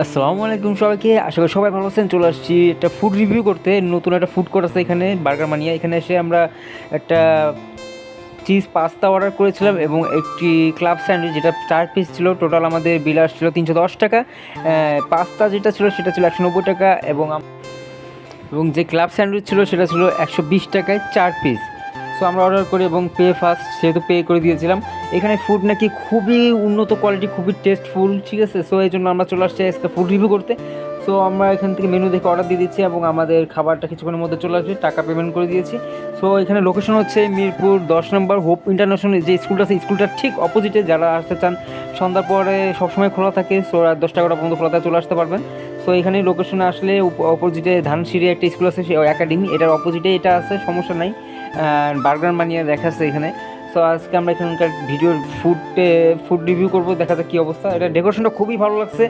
আসসালামু আলাইকুম সবাইকে, আশা করি সবাই ভালো আছেন। চলে আসছি একটা ফুড রিভিউ করতে। নতুন একটা ফুড কোর্ট আছে এখানে, বার্গার মানিয়া। এখানে এসে আমরা একটা চিজ পাস্তা অর্ডার করেছিলাম এবং একটি ক্লাব স্যান্ডউইচ, যেটা 4 পিস ছিল। টোটাল আমাদের বিল আসছিল 310 টাকা। পাস্তা যেটা ছিল সেটা ছিল 190 টাকা, এবং যে ক্লাব স্যান্ডউইচ ছিল সেটা ছিল 120 টাকায় 4 পিস। সো আমরা অর্ডার করি এবং পে ফার্স্ট, সেহেতু পে করে দিয়েছিলাম। এখানে ফুড নাকি খুবই উন্নত কোয়ালিটি, খুবই টেস্টফুল, ঠিক আছে। সো এই জন্য আমরা চলে আসছি আজকে ফুড রিভিউ করতে। সো আমরা এখান থেকে মেনু দেখে অর্ডার দিয়ে দিচ্ছি এবং আমাদের খাবারটা কিছুক্ষণের মধ্যে চলে আসবে। টাকা পেমেন্ট করে দিয়েছি। সো এখানে লোকেশন হচ্ছে মিরপুর 10 নম্বর হোপ ইন্টারন্যাশনাল, যে স্কুলটা আছে স্কুলটার ঠিক অপোজিটে। যারা আসতে চান, সন্ধ্যার পরে সবসময় খোলা থাকে। সো রাত 10টা-11টা পর্যন্ত খোলা থাকে, চলে আসতে পারবেন। সো এখানে লোকেশনে আসলে অপোজিটে ধানসিঁড়ি একটা স্কুল আছে, সে একাডেমি, এটার অপোজিটে এটা আছে, সমস্যা নাই। বার্গার মানিয়ে দেখাচ্ছে এখানে। সো আজকে আমরা এখানকার ফুড রিভিউ করবো, দেখা যাক কী অবস্থা। এটা ডেকোরেশনটা খুবই ভালো লাগছে।